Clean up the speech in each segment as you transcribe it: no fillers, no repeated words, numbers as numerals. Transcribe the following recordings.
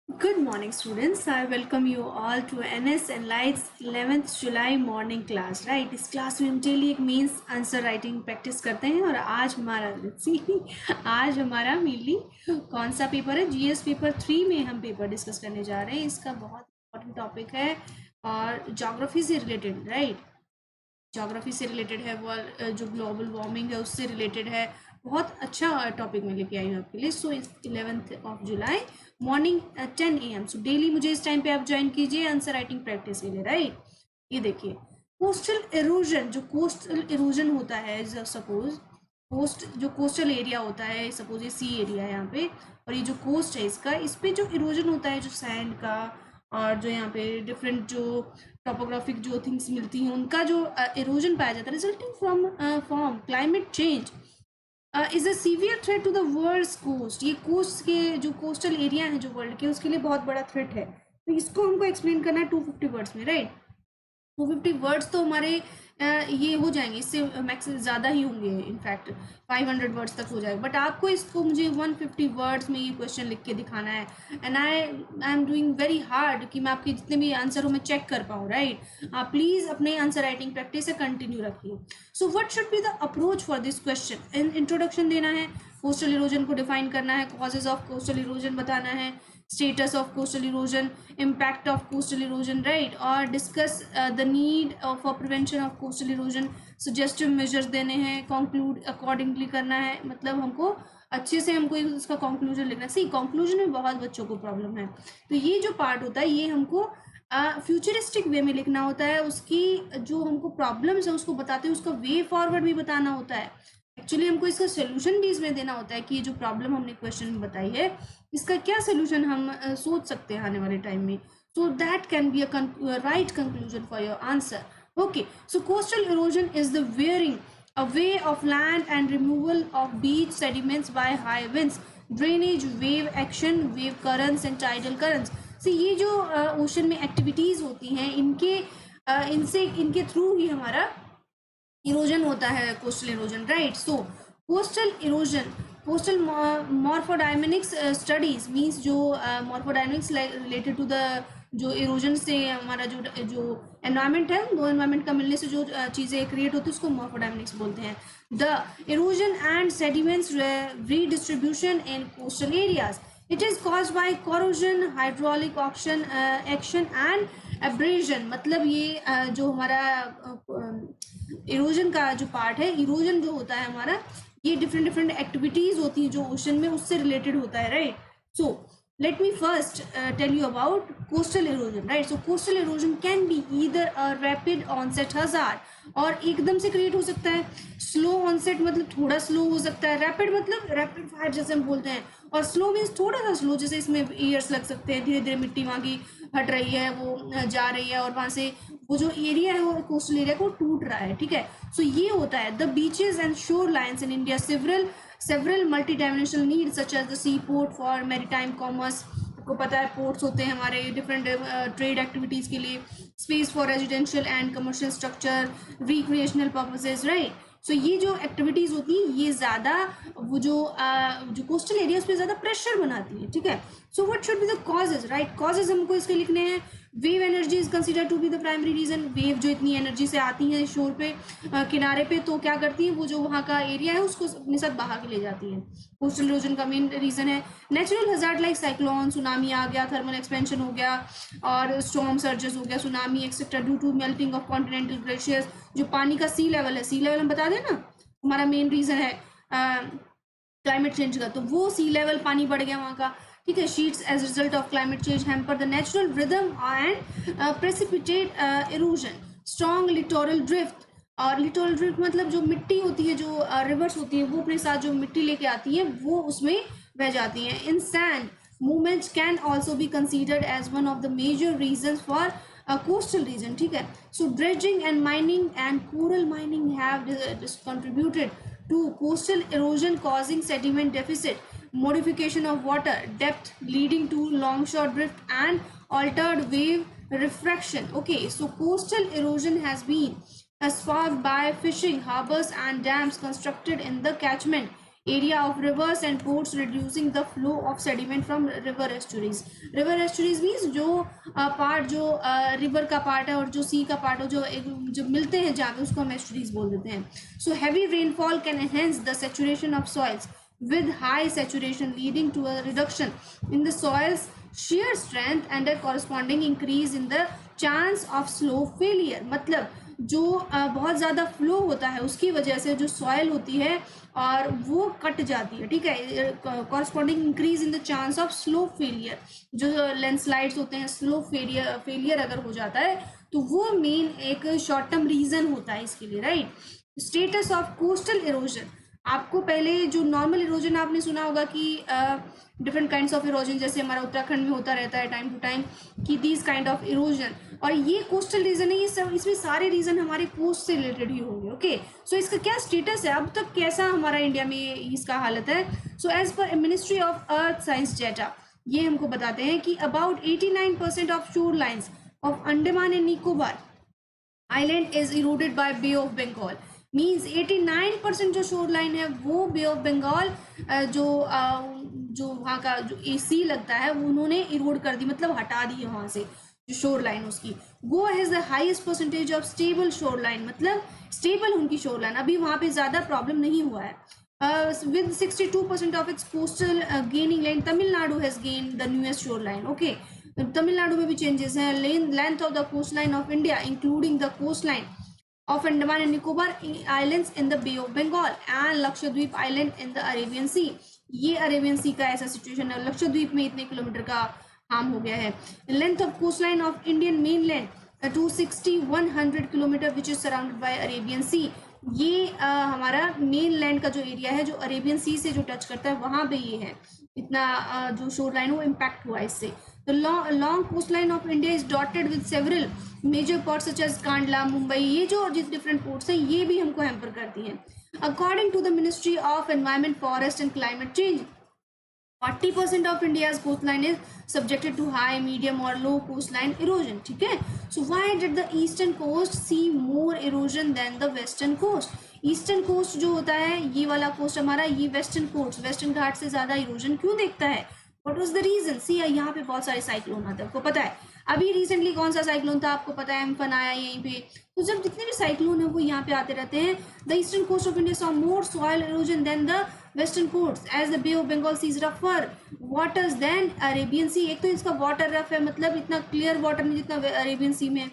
Good morning, students. I welcome you all to NS Enlight's 11th July morning class. Right? इस class में हम daily एक mains answer writing practice करते हैं और आज हमारा मेनली कौन सा पेपर है? जीएस पेपर 3 में हम पेपर डिस्कस करने जा रहे हैं. इसका बहुत इंपॉर्टेंट टॉपिक है और ज्योग्राफी से रिलेटेड, राइट? ज्योग्राफी से रिलेटेड है, वो जो ग्लोबल वार्मिंग है उससे रिलेटेड है. बहुत अच्छा टॉपिक मैं लेके आई हूँ आपके लिए. सो 11th of July morning 10 AM. So daily मुझे इस टाइम पे आप ज्वाइन कीजिए आंसर राइटिंग प्रैक्टिस के लिए, राइट? ये देखिए, कोस्टल इरोजन, जो कोस्टल इरोजन होता है, सपोज जो कोस्टल एरिया होता है, सपोज ये सी एरिया है यहाँ पे, और ये जो कोस्ट है इसका, इस पे जो इरोजन होता है, जो सैंड का और जो यहाँ पे डिफरेंट जो टोपोग्राफिक जो थिंग्स मिलती हैं, उनका जो इरोजन पाया जाता है resulting from climate change is a severe threat to the world coast. ये कोस्ट के जो कोस्टल एरिया है जो वर्ल्ड के, उसके लिए बहुत बड़ा थ्रेट है. तो इसको हमको एक्सप्लेन करना है 250 वर्ड्स में, राइट? 250 वर्ड्स तो हमारे ये हो जाएंगे, इससे मैक्स ज़्यादा ही होंगे, इनफैक्ट 500 वर्ड्स तक हो जाएगा. बट आपको इसको मुझे 150 वर्ड्स में ये क्वेश्चन लिख के दिखाना है. And I am doing very hard कि मैं आपके जितने भी आंसर हो मैं चेक कर पाऊँ, राइट? आप प्लीज़ अपने आंसर राइटिंग प्रैक्टिस से कंटिन्यू रखिए. सो what should be the approach for this question? Introduction देना है, कोस्टल इरोजन को डिफाइन करना है, कॉजेज ऑफ कोस्टल इरोजन बताना है, status of coastal erosion, impact of coastal erosion, right? और discuss the need for prevention of coastal erosion, suggestive measures देने हैं, conclude accordingly करना है. मतलब हमको अच्छे से हमको इसका conclusion लिखना है. सी conclusion में बहुत बच्चों को प्रॉब्लम है, तो ये जो पार्ट होता है ये हमको फ्यूचरिस्टिक वे में लिखना होता है. उसकी जो हमको प्रॉब्लम्स है उसको बताते हैं, उसका वे फॉरवर्ड भी बताना होता है. एक्चुअली हमको इसका सोल्यूशन भी इसमें देना होता है कि ये जो प्रॉब्लम हमने क्वेश्चन में बताई है, इसका क्या सोल्यूशन हम सोच सकते हैं आने वाले टाइम में. So that can be a right conclusion for your answer. Okay, so coastal erosion is the wearing away of land and removal of beach sediments by high winds, drainage, wave action, wave currents and tidal currents. So ये जो ocean में activities होती हैं, इनके through ही हमारा erosion होता है, coastal erosion, right? So coastal erosion, coastal morphodynamics studies means जो मॉर्फोडायनेमिक्स रिलेटेड टू द जो इरोजन से हमारा जो एनवायरमेंट है, दो एनवायरमेंट का मिलने से जो चीज़ें क्रिएट होती है उसको मॉर्फोडायनेमिक्स बोलते हैं. The erosion and sediments redistribution in coastal areas, it is caused by corrosion, hydraulic action and abrasion. मतलब ये जो हमारा इरोजन का जो पार्ट है, इरोजन जो होता है हमारा, ये डिफरेंट एक्टिविटीज होती है जो ओशन में उससे रिलेटेड होता है, right? So let me first tell you about coastal erosion, right? So coastal erosion can be either a rapid onset hazard, और एकदम से क्रिएट हो सकता है. स्लो ऑनसेट मतलब थोड़ा स्लो हो सकता है, रैपिड मतलब रैपिड फायर जैसे हम बोलते हैं, और स्लो मीन्स थोड़ा सा स्लो, जैसे इसमें ईयर्स लग सकते हैं, धीरे धीरे मिट्टी वहाँ की हट रही है, वो जा रही है, और वहाँ से वो जो एरिया है वो कोस्टल एरिया को टूट रहा है, ठीक है? सो ये होता है. द बीचेस एंड शोर lines in India several multidimensional needs such as the seaport for maritime commerce. आपको पता है पोर्ट्स होते हैं हमारे डिफरेंट ट्रेड एक्टिविटीज के लिए, space for residential and commercial structure, recreational purposes, right? So ये जो एक्टिविटीज होती हैं ये ज़्यादा वो जो कोस्टल एरिया उस पर ज़्यादा प्रेशर बनाती है, ठीक है? So what should be the causes, right? Causes हमको इसके लिखने हैं. Wave energy is consider to be the primary reason. Wave जो इतनी एनर्जी से आती हैं शोर पे, किनारे पे, तो क्या करती हैं, वो जो वहाँ का एरिया है उसको अपने साथ बहा के ले जाती है. कोस्टल इरोजन का मेन रीजन है. Natural hazard like cyclone, tsunami आ गया, थर्मल एक्सपेंशन हो गया, और स्टॉर्म सर्जेस हो गया, tsunami etcetera, due to melting of continental glaciers. जो पानी का सी लेवल है, सी लेवल हम बता दें ना, हमारा मेन रीजन है क्लाइमेट चेंज का, तो वो सी लेवल पानी बढ़ गया वहाँ का, ठीक है? Sheets as result of climate change hamper the natural rhythm and precipitate erosion. Strong littoral drift, और लिटोरल ड्रिफ्ट मतलब जो मिट्टी होती है, जो रिवर्स होती है, वो अपने साथ जो मिट्टी लेके आती है वो उसमें बह जाती हैं. इन sand movements can also be considered as one of the major reasons for a coastal region, ठीक है? So dredging and mining and coral mining have contributed to coastal erosion, causing sediment deficit, modification of water depth leading to longshore drift and altered wave refraction. Okay, so coastal erosion has been sparked by fishing harbors and dams constructed in the catchment area of rivers and ports, reducing the flow of sediment from river estuaries. River estuaries means जो part जो river का part है और जो सी का part है जो मिलते हैं जहाँ पे, उसको हम estuaries बोल देते हैं. So heavy rainfall can enhance the saturation of soils with high saturation, leading to a reduction in the soil's shear strength and a corresponding increase in the chance of slow failure. मतलब जो बहुत ज़्यादा flow होता है उसकी वजह से जो सॉयल होती है और वो कट जाती है, ठीक है. Corresponding increase in the chance of slow failure. जो लैंडस्लाइड्स होते हैं, स्लो फेलियर अगर हो जाता है तो वो मेन एक शॉर्ट टर्म रीजन होता है इसके लिए, right. Status of coastal erosion. आपको पहले जो नॉर्मल इरोजन आपने सुना होगा कि डिफरेंट काइंड्स ऑफ इरोजन, जैसे हमारा उत्तराखंड में होता रहता है टाइम टू टाइम कि दीज काइंड ऑफ इरोजन, और ये कोस्टल रीजन है. ये सब, इसमें सारे रीजन हमारे कोस्ट से रिलेटेड ही होंगे. ओके, सो इसका क्या स्टेटस है, अब तक कैसा हमारा इंडिया में इसका हालत है. So as per Ministry of Earth Science data, ये हमको बताते हैं कि about 89% of shore lines of Andaman and Nicobar island is eroded by bay of Bengal. Means 89% जो शोर लाइन है वो बे ऑफ बंगाल जो वहाँ का जो सी लगता है वो उन्होंने इरोड कर दी, मतलब हटा दी है वहाँ से जो शोर लाइन उसकी. Goa has the highest percentage of stable shore line, मतलब स्टेबल उनकी शोर लाइन, अभी वहाँ पे ज़्यादा प्रॉब्लम नहीं हुआ है. with 62% of its coastal gaining line, Tamil Nadu has gained the newest shoreline. Okay, Tamil Nadu में भी changes हैं. Length of the coastline of India, including the coastline of Andaman and Nicobar Islands in the Bay of Bengal and Lakshadweep Island in the Arabian Sea. ये Arabian सी का ऐसा situation है. लक्षद्वीप में इतने kilometre का हार्म हो गया है. Length of coastline of Indian mainland 260-100 kilometre which is surrounded by Arabian Sea. ये हमारा मेन लैंड का जो एरिया है जो अरेबियन सी से जो टच करता है वहाँ पे ये है. इतना जो शोर लाइन वो इम्पैक्ट हुआ इससे. The long coastline of India is dotted with several major ports such as Kandla, Mumbai. ये जो डिफरेंट पोर्ट्स हैं ये भी हमको हैम्पर करती हैं. According to the Ministry of Environment, Forest and Climate Change, 40% of India's coastline is subjected to high, medium or low coastline erosion. ठीक है. So why did the eastern coast see more erosion than the western coast? Eastern coast जो होता है ये वाला coast हमारा, ये western coast, western घाट से ज़्यादा इरोजन क्यों देखता है? What was the reason? See, यहाँ पे बहुत सारे साइक्लोन आते हैं, आपको पता है. अभी रिसेंटली कौन सा साइक्लोन था आपको पता है? एम्फन आया यहीं पे. तो जब जितने भी साइक्लोन है वो यहाँ पे आते रहते हैं. The eastern coast of India saw more soil erosion than the western coast as the Bay of Bengal sees रफर वाटर्स देन अरेबियन सी. एक तो इसका वाटर रफ है, मतलब इतना क्लियर वाटर नहीं जितना अरेबियन सी में,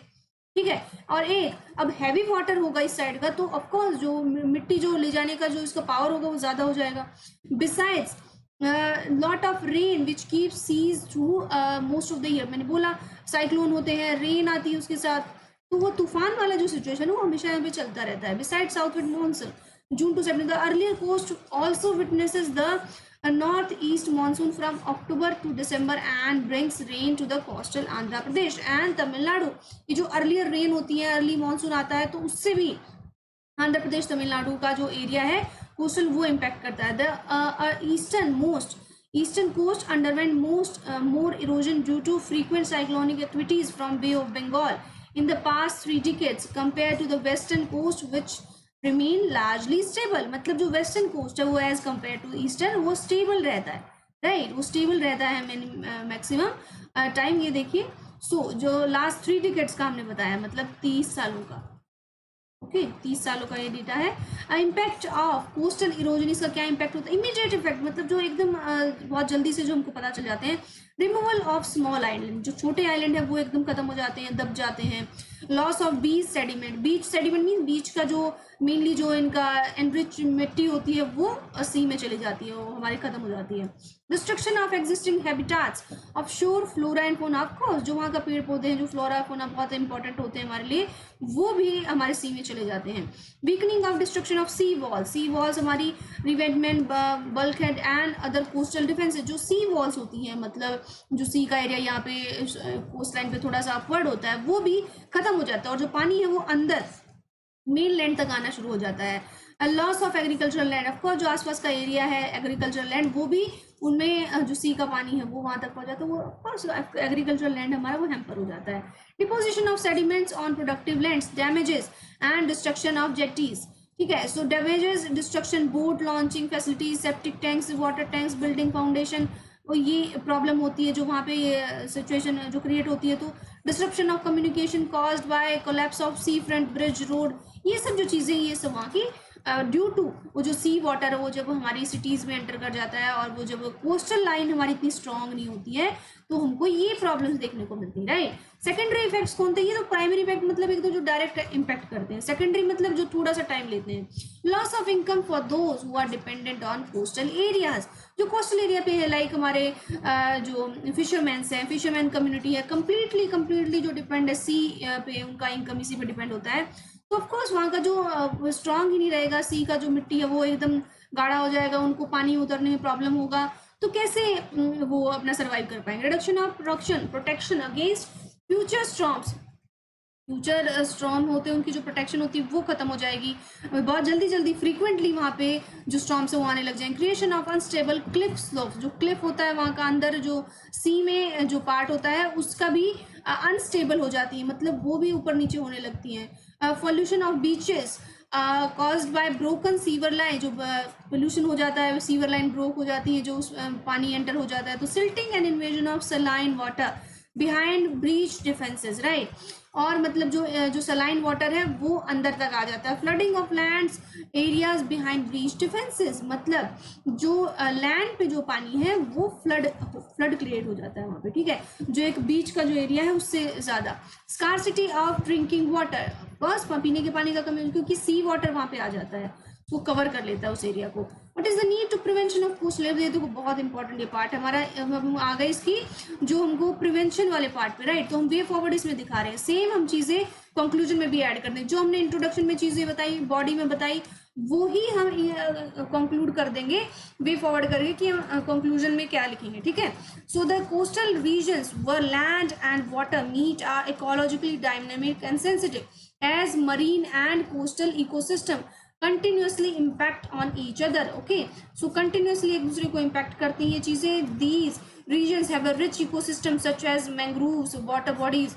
ठीक है. और एक अब हैवी वाटर होगा इस साइड का तो ऑफकोर्स जो मिट्टी जो ले जाने का जो इसका पावर होगा वो ज़्यादा हो जाएगा. Besides lot of rain which keep seas through most of the year. मैंने बोला साइक्लोन होते हैं, रेन आती है उसके साथ, तो वो तूफान वाला जो सिचुएशन है वो हमेशा यहाँ पे चलता रहता है. Beside south wind monsoon June to September, the earlier coast also witnesses the north east monsoon from October to December and brings rain to the coastal Andhra Pradesh and Tamil Nadu. ये जो अर्लियर रेन होती है, अर्ली मॉनसून आता है तो उससे भी आंध्र प्रदेश तमिलनाडु का जो एरिया है कोस्टल वो इम्पैक्ट करता है. The eastern coast underwent more erosion due to frequent cyclonic activities from bay of Bengal in the past 3 decades compare to the western coast which remain largely stable. मतलब जो वेस्टर्न कोस्ट है वो as compare to eastern वो stable रहता है, right. वो stable रहता है मैक्सिमम टाइम. ये देखिए, सो जो लास्ट 3 decades का हमने बताया, मतलब 30 सालों का. ओके, 30 सालों का ये डेटा है. इम्पैक्ट ऑफ कोस्टल इरोजन, इसका क्या इम्पैक्ट होता है? इमीडिएट इफेक्ट, मतलब जो एकदम बहुत जल्दी से जो हमको पता चल जाते हैं. रिमूवल ऑफ स्मॉल आइलैंड, जो छोटे आइलैंड है वो एकदम खत्म हो जाते हैं, दब जाते हैं. Loss of beach sediment, beach sediment mean beach का जो मेनली जो इनका एनरिच मिट्टी होती है वो सी में चली जाती है, वो हमारी खत्म हो जाती है. Destruction of existing habitats of शोर फ्लोरा एंड फोना, ऑफकोर्स जो वहाँ का पेड़ पौधे हैं, जो फ्लोरा फोना बहुत इंपॉर्टेंट होते हैं हमारे लिए, वो भी हमारे सी में चले जाते हैं. Weakening of destruction of sea walls हमारी revetment, bulkhead and other coastal defences. जो सी वॉल्स होती हैं, मतलब जो सी का एरिया यहाँ पे कोस्ट लाइन पे थोड़ा सा अपवर्ड होता है वो भी खत्म हो जाता है, और जो पानी है वो अंदर मेन लैंड तक आना शुरू हो जाता है. Loss of agricultural land, of course जो आसपास का एरिया है एग्रीकल्चरल लैंड वो भी उनमें जो सी का पानी है वो वहाँ तक पहुँच जाता है, वो ऑफकोर्स एग्रीकल्चरल लैंड हमारा वो हैम्पर हो जाता है. Deposition of sediments on productive lands, damages and destruction of jetties. ठीक है। So damages, destruction, boat launching facilities, septic tanks, water tanks, building foundation, और ये प्रॉब्लम होती है जो वहाँ पे ये सिचुएशन जो क्रिएट होती है। तो disruption of communication caused by collapse of sea front bridge road, ये सब जो चीज़ें, ये सब वहाँ की ड्यू टू वो जो सी वाटर है वो जब हमारी सिटीज़ में एंटर कर जाता है, और वो जब कोस्टल लाइन हमारी इतनी स्ट्रांग नहीं होती है, तो हमको ये प्रॉब्लम्स देखने को मिलती है, राइट। सेकेंडरी इफेक्ट्स कौन थे? ये तो प्राइमरी इफेक्ट मतलब एक तो जो डायरेक्ट इम्पैक्ट करते हैं, सेकेंडरी मतलब जो थोड़ा सा टाइम लेते हैं। Loss of income for those who are dependent on coastal areas, जो कोस्टल एरिया पे है, लाइक हमारे जो फिशरमैन्स हैं, फिशरमैन कम्युनिटी है, कम्प्लीटली जो डिपेंड है सी पे, उनका इनकम इसी पे डिपेंड होता है। तो ऑफकोर्स वहाँ का जो स्ट्रांग ही नहीं रहेगा, सी का जो मिट्टी है वो एकदम गाढ़ा हो जाएगा, उनको पानी उतरने में प्रॉब्लम होगा, तो कैसे वो अपना सर्वाइव कर पाएंगे। Reduction of protection against future storms, future storm होते हैं उनकी जो प्रोटेक्शन होती है वो खत्म हो जाएगी, बहुत जल्दी फ्रीक्वेंटली वहाँ पे जो स्टॉर्म्स है वो आने लग जाएंगे। Creation of unstable Cliff slope, जो क्लिफ होता है वहाँ का अंदर जो सी में जो पार्ट होता है उसका भी अनस्टेबल हो जाती है, मतलब वो भी ऊपर नीचे होने लगती हैं। Pollution of beaches caused by broken sewer line, जो पोल्यूशन हो जाता है, सीवर लाइन ब्रोक हो जाती है, जो पानी एंटर हो जाता है। तो silting and invasion of saline water behind breach defences, right, और मतलब जो सलाइन वाटर है वो अंदर तक आ जाता है। Flooding of lands areas behind breach defences, मतलब जो लैंड पे जो पानी है वो फ्लड क्रिएट हो जाता है वहाँ पे, ठीक है, जो एक बीच का जो एरिया है उससे ज़्यादा। स्कार्सिटी ऑफ ड्रिंकिंग वाटर, बस पीने के पानी का कमी, क्योंकि सी वाटर वहाँ पे आ जाता है, वो कवर कर लेता है उस एरिया को। What is the need to prevention of coastal, ये देखो बहुत इंपॉर्टेंट ये पार्ट है हमारा, हम आ गए इसकी जो हमको प्रिवेंशन वाले पार्ट पे, राइट। तो हम वे फॉरवर्ड इसमें दिखा रहे हैं, सेम हम चीज़ें कंक्लूजन में भी ऐड कर दें, जो हमने इंट्रोडक्शन में चीज़ें बताई, बॉडी में बताई, वो ही हम कंक्लूड कर देंगे वे फॉरवर्ड करके कि हम कंक्लूजन में क्या लिखेंगे, ठीक है। So the coastal regions where land and water meet are ecologically dynamic and sensitive as marine and coastal ecosystem continuously impact on each other, okay, so continuously एक दूसरे को impact करती हैं ये चीजें। these regions have a rich ecosystem such as mangroves, water bodies,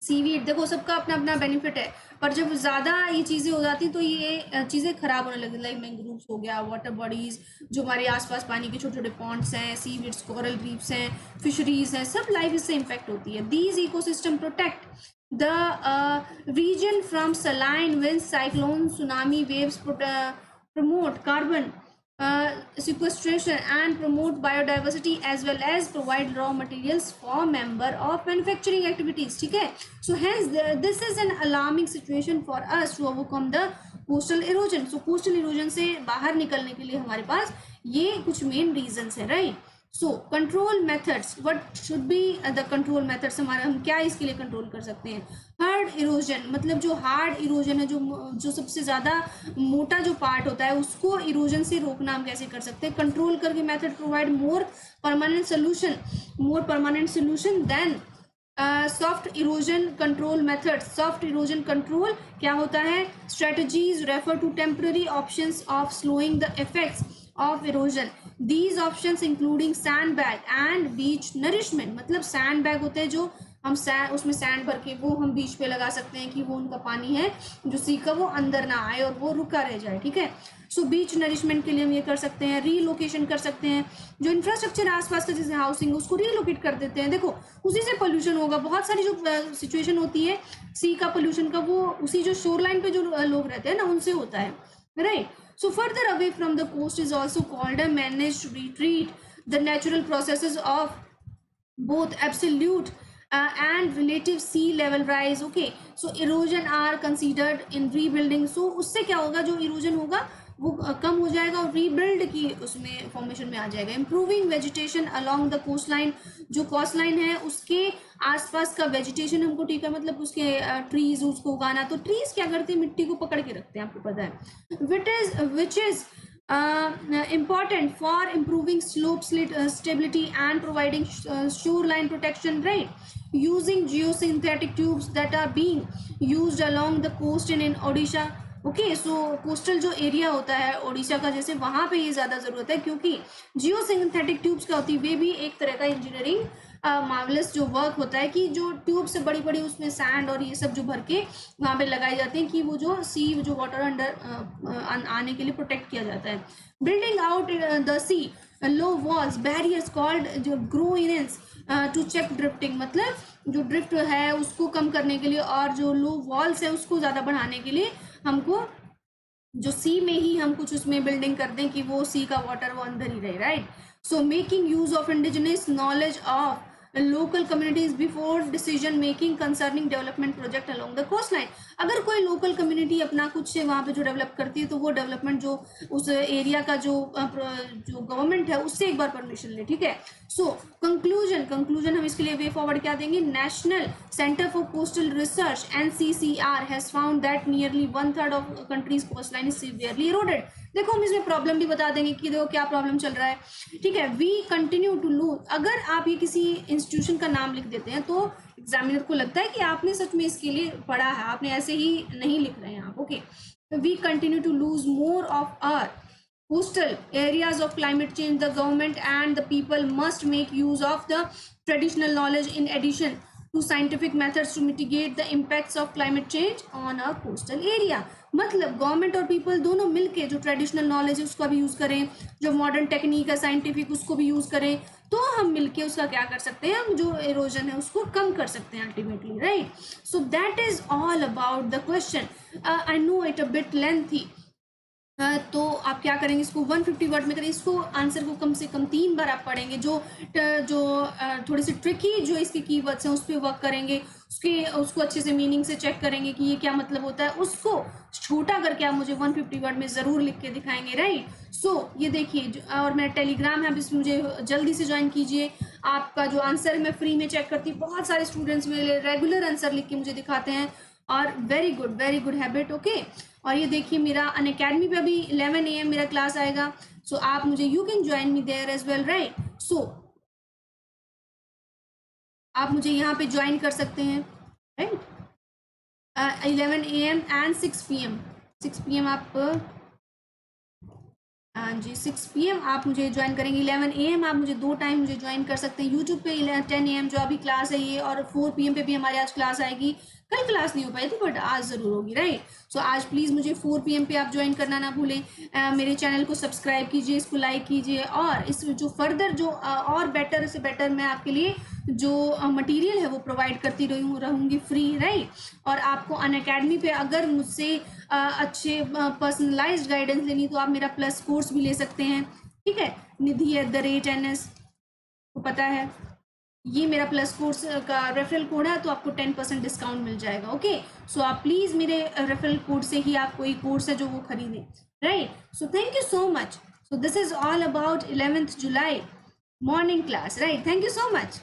seaweed, देखो सबका अपना अपना बेनिफिट है, पर जब ज़्यादा ये चीज़ें हो जाती तो ये चीज़ें खराब होने लगती, लाइक मैंग्रोव्स हो गया, वाटर बॉडीज़, जो हमारे आसपास पानी के छोटे छोटे पॉन्ड्स हैं, सीवीड्स, कोरल रीफ्स हैं, फिशरीज हैं, सब लाइफ इससे इम्पैक्ट होती है। These ecosystem protect the region from saline winds, cyclones, tsunami waves, promote carbon sequestration and promote biodiversity as well as provide raw materials for member of manufacturing activities, ठीक है। So hence this is an alarming situation for us to overcome the coastal erosion. So coastal erosion से बाहर निकलने के लिए हमारे पास ये कुछ मेन रीजंस है, right. So control methods, what should be the control methods, हमारे हम क्या इसके लिए कंट्रोल कर सकते हैं। हार्ड इरोजन, मतलब जो हार्ड इरोजन है, जो सबसे ज़्यादा मोटा जो पार्ट होता है उसको इरोजन से रोकना हम कैसे कर सकते हैं। कंट्रोल करके method provide more permanent solution than soft erosion control method. Soft erosion control क्या होता है? Strategies refer to temporary options of slowing the effects of erosion. These options including sand bag and beach nourishment, मतलब sand bag होते हैं जो हम उसमें sand भर के वो हम बीच पे लगा सकते हैं कि वो उनका पानी है जो सी का वो अंदर ना आए और वो रुका रह जाए, ठीक है। सो बीच नरिशमेंट के लिए हम ये कर सकते हैं, रीलोकेशन कर सकते हैं, जो इंफ्रास्ट्रक्चर आसपास का जैसे हाउसिंग उसको रीलोकेट कर देते हैं। देखो उसी से पोल्यूशन होगा, बहुत सारी जो सिचुएशन होती है सी का पोल्यूशन का वो उसी जो शोर लाइन पे जो लोग रहते हैं ना उनसे होता है, right. So further away from the coast is also called a managed retreat. The natural processes of both absolute and relative sea level rise. Okay, so erosion are considered in rebuilding. So उससे क्या होगा, जो erosion होगा वो कम हो जाएगा और rebuild की उसमें फॉर्मेशन में आ जाएगा। Improving vegetation along the coast line, जो कोस्ट लाइन है उसके आसपास का वेजिटेशन हमको, ठीक है, मतलब उसके ट्रीज उसको उगाना। तो ट्रीज क्या करते हैं, मिट्टी को पकड़ के रखते हैं, आपको पता है, which is important for improving slope stability and providing shoreline protection, right, using geosynthetic tubes that are being used along the coast in Odisha. Okay, so coastal जो एरिया होता है ओडिशा का, जैसे वहाँ पे ये ज़्यादा ज़रूरत है, क्योंकि जियोसिंथेटिक ट्यूब्स क्या होती है, वे भी एक तरह का इंजीनियरिंग मार्वलस जो वर्क होता है कि जो ट्यूब से बड़ी बड़ी उसमें सैंड और ये सब जो भर के वहाँ पे लगाई जाती हैं कि वो जो सी जो वाटर अंडर आने के लिए प्रोटेक्ट किया जाता है. Building out the sea low walls barriers called जो ग्रोइनेंस टू चेक ड्रिफ्टिंग, मतलब जो ड्रिफ्ट है उसको कम करने के लिए और जो लो वॉल्स है उसको ज़्यादा बढ़ाने के लिए हमको जो सी में ही हम कुछ उसमें बिल्डिंग कर दें कि वो सी का वाटर वो अंदर ही रहे, right. So making use of indigenous knowledge of local communities before decision making concerning development project along the coast line. अगर कोई लोकल कम्युनिटी अपना कुछ वहाँ पे जो डेवलप करती है तो वो डेवलपमेंट जो उस एरिया का जो गवर्नमेंट है उससे एक बार परमिशन ले, ठीक है. सो कंक्लूजन हम इसके लिए वे फॉरवर्ड क्या देंगे. National Centre for Coastal Research NCCR has found that nearly 1/3 of countries coast line is severely eroded. देखो हम इसमें प्रॉब्लम भी बता देंगे कि देखो क्या प्रॉब्लम चल रहा है, ठीक है. वी कंटिन्यू टू लूज, अगर आप ये किसी इंस्टीट्यूशन का नाम लिख देते हैं तो एग्जामिनर को लगता है कि आपने सच में इसके लिए पढ़ा है, आपने ऐसे ही नहीं लिख रहे हैं आप, okay. We continue to lose more of our coastal areas of climate change. The government and the people must make use of the traditional knowledge in addition to scientific methods to mitigate the impacts of climate change on our coastal area. मतलब government और people दोनों मिलके जो traditional knowledge है उसका भी use करें, जो मॉडर्न टेक्निक है साइंटिफिक उसको भी यूज करें, तो हम मिलके उसका क्या कर सकते हैं, हम जो एरोजन है उसको कम कर सकते हैं ultimately, right. So that is all about the question. I know it a bit lengthy. तो आप क्या करेंगे, इसको 150 वर्ड में करें. इसको आंसर को कम से कम 3 बार आप पढ़ेंगे. जो थोड़ी सी ट्रिकी जो इसके कीवर्ड्स हैं उस पर वर्क करेंगे, उसको अच्छे से मीनिंग से चेक करेंगे कि ये क्या मतलब होता है. उसको छोटा करके आप मुझे 150 वर्ड में ज़रूर लिख के दिखाएंगे, राइट. सो ये देखिए, और मेरा टेलीग्राम है, आप इसमें मुझे जल्दी से ज्वाइन कीजिए. आपका जो आंसर है मैं फ्री में चेक करती हूँ. बहुत सारे स्टूडेंट्स मेरे रेगुलर आंसर लिख के मुझे दिखाते हैं और वेरी गुड हैबिट, ओके. और ये देखिए मेरा अनअकैडमी पे अभी 11 AM मेरा क्लास आएगा. सो आप मुझे you can join me there as well, right. So आप मुझे यहाँ पे ज्वाइन कर सकते हैं, राइट. 11 AM एंड 6 PM आप, हाँ जी 6 PM आप मुझे ज्वाइन करेंगे. 11 AM आप मुझे 2 टाइम मुझे ज्वाइन कर सकते हैं यूट्यूब पे. 10 AM जो अभी क्लास है ये, और 4 PM पे भी हमारे आज क्लास आएगी. कल क्लास नहीं हो पाई थी बट आज ज़रूर होगी, राइट. सो आज प्लीज़ मुझे 4 PM पे आप ज्वाइन करना ना भूलें. मेरे चैनल को सब्सक्राइब कीजिए, इसको लाइक कीजिए, और इस जो फर्दर जो और बेटर से बेटर मैं आपके लिए जो मटेरियल है वो प्रोवाइड करती रहूँगी फ्री, राइट. और आपको अनअकैडमी पे अगर मुझसे अच्छे पर्सनलाइज्ड गाइडेंस लेनी तो आप मेरा प्लस कोर्स भी ले सकते हैं, ठीक है. Nidhi@NS को पता है, ये मेरा प्लस कोर्स का रेफरल कोड है, तो आपको 10% डिस्काउंट मिल जाएगा, ओके. सो आप प्लीज़ मेरे रेफरल कोड से ही आप कोई कोर्स है जो वो खरीदें, right. So thank you so much. So this is all about 11th July morning class, right. Thank you so much.